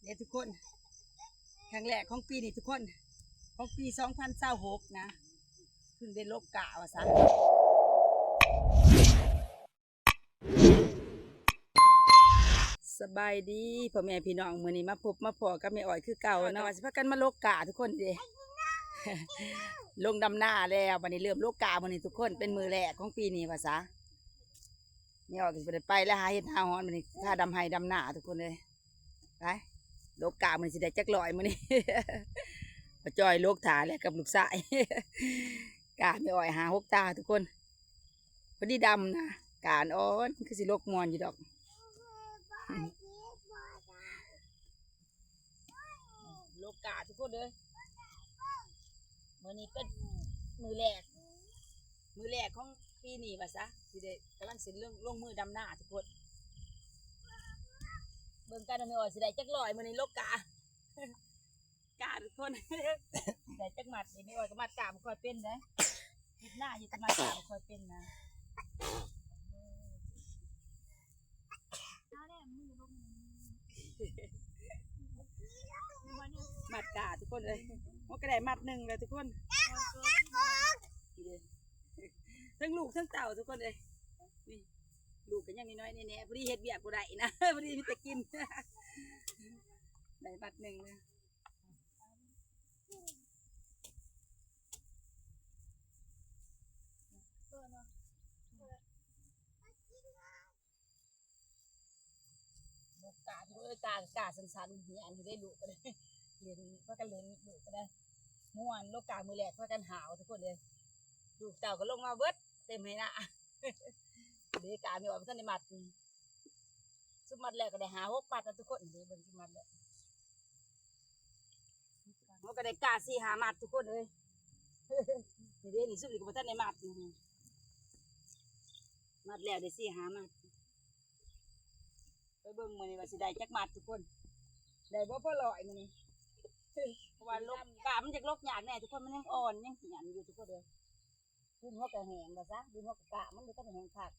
เนี่ยทุกคนครั้งแรกของปีนี้ทุกคนของปี2026นะขึ้นได้ลบกะว่าซะสบายดีพ่อแม่พี่น้องมื้อนี้มาพบมาพอกับแม่อ้อยคือเก่าเนาะสิพากันมาลกกะทุกคนเด้ ลงดำหน้าแล้ววันนี้เริ่มลกกะมื้อนี้ทุกคนเป็นมือแรกของปีนี้ว่าซะแม่อ้อยก็สิไปแล้วหาเฮ็ดหาฮ้อนมื้อนี้ถ้าดำไห้ดำหน้าทุกคนเลยไปลกกะมื้อนี้สิได้จักร้อยมื้อนี้ ป้าจ้อยลกถาแล้วกับลูกชาย กาไม่อ่อยหา6 ตาทุกคนพอดีดำนะการอ้อนคือสิลกมวนอยู่ดอกลกกาทุกคนเลยมื้อนี้เป็นมือแรกของปีนี้ว่าซะสิได้กำลังสิลงมือดำหน้าทุกคนเบิ่งกันไม่อ่อยสิได้จักร้อยมื้อนี้ลกกา กาทุกคน ได้จักหมัดนี่ไม่อ่อยก็มัดกาบ่ค่อยเป็นนะหน้าอยู่ก็มัดกาบ่ค่อยเป็นนะมัดกาทุกคนเลยมันก็ได้มัดหนึ่งเลยทุกคนทั้งลูกทั้งเต่าทุกคนเลยนี่ลูกกันยังน้อยๆแน่ๆพอดีเฮ็ดเบียกบ่ได้นะ พอดีมีแต่กิน ได้มัดหนึ่งนะกาทุกคนกาสันๆเนี่ยอันนี้ได้ลูกก็ได้เรียนว่ากันเรียนลูกก็ได้ม่วนลูกกามือแรกว่ากันหาวทุกคนเลยลูกเต่าก็ลงมาเบิดเต็มให้นะ เด็กกาไม่ออกท่านในมัดสุดมัดแรกก็ได้6 มัดทุกคนเดี๋ยวเบิ่งสุดมัดแล้วมันก็ได้กา4-5 มัดทุกคนเลย นี่เด้นี่สุดนี่ก็บ่ท่านในมัดมัดแล้วได้4-5 มัดไปเบิ่งมื้อนี้ว่าสิได้จักมัดทุกคนได้บ่พอร้อยมื้อนี้ เพราะว่าลกกามันจะลกยากแน่ทุกคนมันยังอ่อนยังหยันอยู่ทุกคนเลยดินหัวกระแหงบ่ซะดินหัวกระกะมันเลยต้องแหงคัก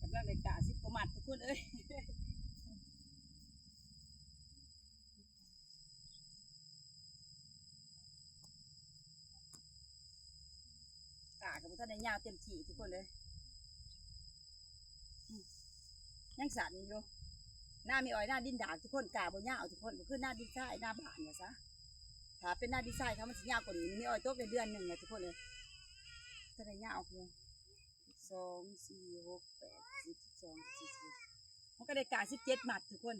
กำลังได้กะ10 กว่ามัดทุกคนเอ้ย กะกับท่านได้ยาวเต็มที่ทุกคนเลยยังสั่นอยู่หน้ามีอ้อยหน้าดินดากทุกคนกาบนหญ้าทุกคนคือหน้าดินทรายหน้าบ้านนะซะถ้าเป็นหน้าดินทรายเขามันจะยาวกว่านี้มีอ้อยตกในเดือนหนึ่งเลยทุกคนเลยถ้าได้ยาวเลย2 4 6 8 12 14มันก็ได้กา17 มัดทุกคน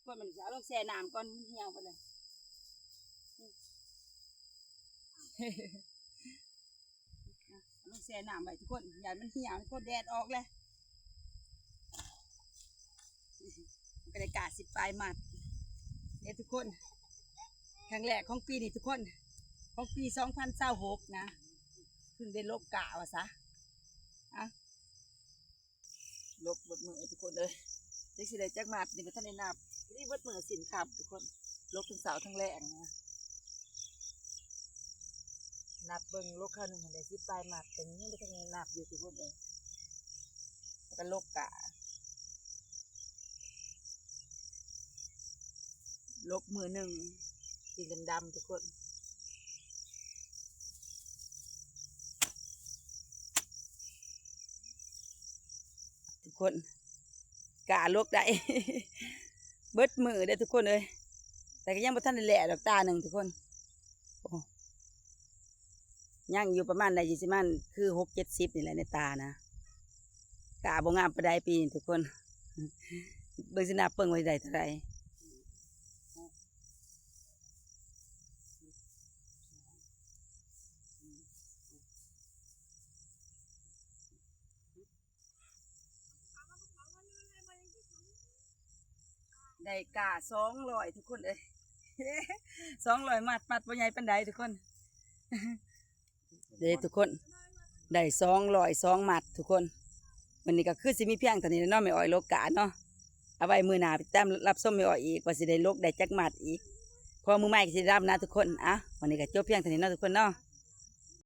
คนมันจะเอาลงแช่น้ำก่อนเหี่ยวไปเลย ลงแช่น้ำไปทุกคนอย่ามันเหี่ยวทุกคนแดดออกเลยบรรยากาศ10 ปลายมัดเนี่ยทุกคนครั้งแรกของปีนี้ทุกคนของปี2026นะขึ้นได้ลบกะว่าซะอะลบบดมือทุกคนเลยจักสิได้จักมัดนี่มันท่านได้นับนี่บดมือสินคำทุกคนลบทั้งเสาทั้งแรงนะนับเบิ้งลบข้าวหนึ่งได้10 ปลายมัดแต่นี่ไม่ท่านได้นับอยู่ทุกคนเลยแล้วก็ลบกะลบมือหนึ่งสีดำๆทุกคนกาลกได้ เบิดมือได้ทุกคนเลยแต่ก็ยังบ่ทันได้แหล่ดอกตาหนึ่งทุกคนยังอยู่ประมาณใดสิมันคือ60-70นี่แหละในตานะกาบ่งามปานใดปีทุกคน เบิ่งสิหน้าเปิงไว้ได้เท่าไหร่ได้กา200ทุกคนเลย 200 มัดบ่ใหญ่ปานใดทุกคน เด้ทุกคนได้202 มัดทุกคนวันนี้ก็คือสิมีเพียงเท่านี้เนาะไม่อ้อยลกกาเนาะเอาไว้มือหน้าไปตามรับส้มไม่อ้อยอีกว่าสิได้ลกได้จักมัดอีกพอมือใหม่ก็สิรับนะทุกคนอ่ะวันนี้ก็จบเพียงเท่านี้เนาะทุกคนเนาะ